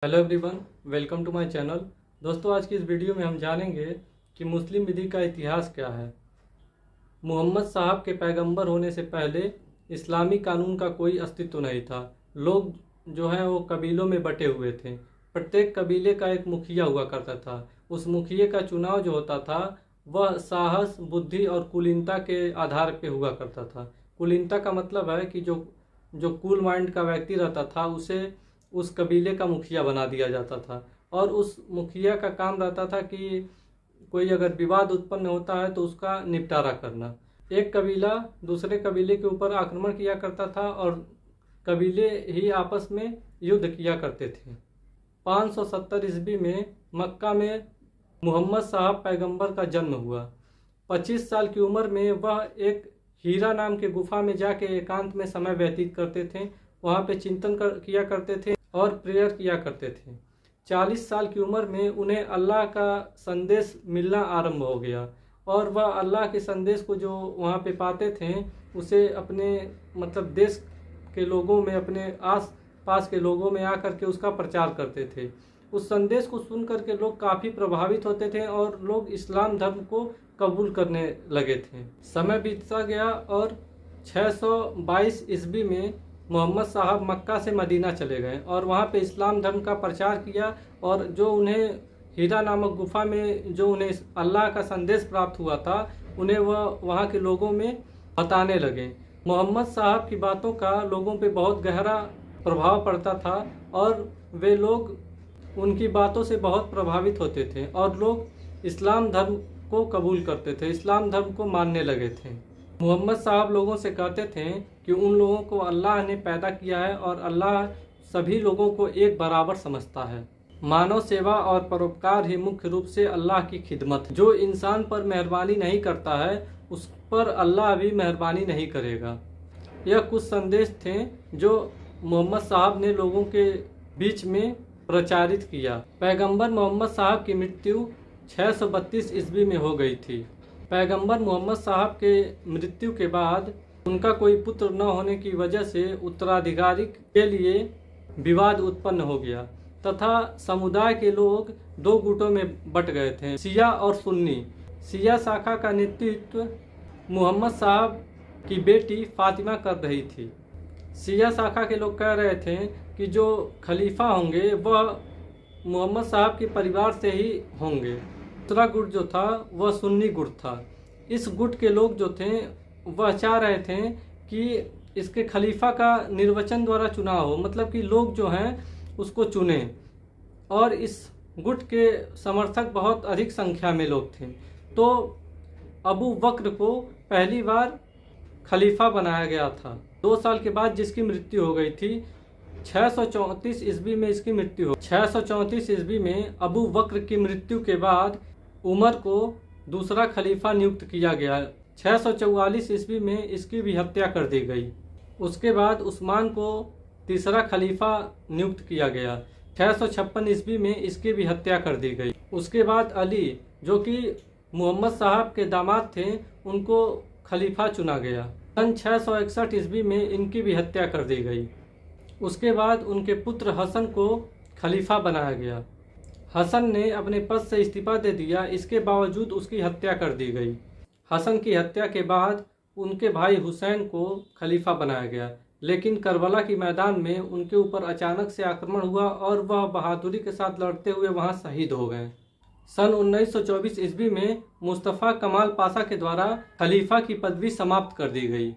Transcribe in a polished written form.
Hello everyone, welcome to my channel. दोस्तों, आज की इस वीडियो में हम जानेंगे कि मुस्लिम विधि का इतिहास क्या है। मोहम्मद साहब के पैगंबर होने से पहले इस्लामी कानून का कोई अस्तित्व नहीं था। लोग जो हैं वो कबीलों में बटे हुए थे। प्रत्येक कबीले का एक मुखिया हुआ करता था। उस मुखिए का चुनाव जो होता था वह साहस, बुद्धि और कुलीनता के आधार पे हुआ करता था। कुलीनता का मतलब है कि जो जो कूल माइंड का व्यक्ति रहता था उसे उस कबीले का मुखिया बना दिया जाता था। और उस मुखिया का काम रहता था कि कोई अगर विवाद उत्पन्न होता है तो उसका निपटारा करना। एक कबीला दूसरे कबीले के ऊपर आक्रमण किया करता था और कबीले ही आपस में युद्ध किया करते थे। 570 ईस्वी में मक्का में मोहम्मद साहब पैगंबर का जन्म हुआ। 25 साल की उम्र में वह एक हीरा नाम के गुफा में जाके एकांत में समय व्यतीत करते थे। वहाँ पे चिंतन किया करते थे और प्रेयर किया करते थे। 40 साल की उम्र में उन्हें अल्लाह का संदेश मिलना आरंभ हो गया और वह अल्लाह के संदेश को जो वहाँ पे पाते थे उसे अपने देश के लोगों में, अपने आस पास के लोगों में आकर के उसका प्रचार करते थे। उस संदेश को सुन करके लोग काफ़ी प्रभावित होते थे और लोग इस्लाम धर्म को कबूल करने लगे थे। समय बीतता गया और 622 ईस्वी में मोहम्मद साहब मक्का से मदीना चले गए और वहाँ पे इस्लाम धर्म का प्रचार किया। और जो उन्हें हीरा नामक गुफा में जो उन्हें अल्लाह का संदेश प्राप्त हुआ था उन्हें वह वहाँ के लोगों में बताने लगे। मोहम्मद साहब की बातों का लोगों पे बहुत गहरा प्रभाव पड़ता था और वे लोग उनकी बातों से बहुत प्रभावित होते थे और लोग इस्लाम धर्म को कबूल करते थे, इस्लाम धर्म को मानने लगे थे। मोहम्मद साहब लोगों से कहते थे कि उन लोगों को अल्लाह ने पैदा किया है और अल्लाह सभी लोगों को एक बराबर समझता है। मानव सेवा और परोपकार ही मुख्य रूप से अल्लाह की खिदमत है। जो इंसान पर मेहरबानी नहीं करता है उस पर अल्लाह भी मेहरबानी नहीं करेगा। यह कुछ संदेश थे जो मोहम्मद साहब ने लोगों के बीच में प्रचारित किया। पैगंबर मोहम्मद साहब की मृत्यु 632 ईस्वी में हो गई थी। पैगंबर मोहम्मद साहब के मृत्यु के बाद उनका कोई पुत्र न होने की वजह से उत्तराधिकारी के लिए विवाद उत्पन्न हो गया तथा समुदाय के लोग दो गुटों में बट गए थे, शिया और सुन्नी। शिया शाखा का नेतृत्व मोहम्मद साहब की बेटी फातिमा कर रही थी। शिया शाखा के लोग कह रहे थे कि जो खलीफा होंगे वह मोहम्मद साहब के परिवार से ही होंगे। दूसरा गुट जो था वह सुन्नी गुट था। इस गुट के लोग जो थे वह चाह रहे थे कि इसके खलीफा का निर्वाचन द्वारा चुनाव हो, मतलब कि लोग जो हैं उसको चुने। और इस गुट के समर्थक बहुत अधिक संख्या में लोग थे। तो अबू बकर को पहली बार खलीफा बनाया गया था। 2 साल के बाद जिसकी मृत्यु हो गई थी। 634 ईस्वी में इसकी मृत्यु हो। 634 ईस्वी में अबू बकर की मृत्यु के बाद उमर को दूसरा खलीफा नियुक्त किया गया। 644 ईस्वी में इसकी भी हत्या कर दी गई। उसके बाद उस्मान को तीसरा खलीफा नियुक्त किया गया। 656 ईस्वी में इसकी भी हत्या कर दी गई। उसके बाद अली, जो कि मोहम्मद साहब के दामाद थे, उनको खलीफा चुना गया। सन 661 ईस्वी में इनकी भी हत्या कर दी गई। उसके बाद उनके पुत्र हसन को खलीफा बनाया गया। हसन ने अपने पद से इस्तीफा दे दिया, इसके बावजूद उसकी हत्या कर दी गई। हसन की हत्या के बाद उनके भाई हुसैन को खलीफा बनाया गया, लेकिन करबला की मैदान में उनके ऊपर अचानक से आक्रमण हुआ और वह बहादुरी के साथ लड़ते हुए वहां शहीद हो गए। सन 1924 ईस्वी में मुस्तफ़ा कमाल पाशा के द्वारा खलीफा की पदवी समाप्त कर दी गई।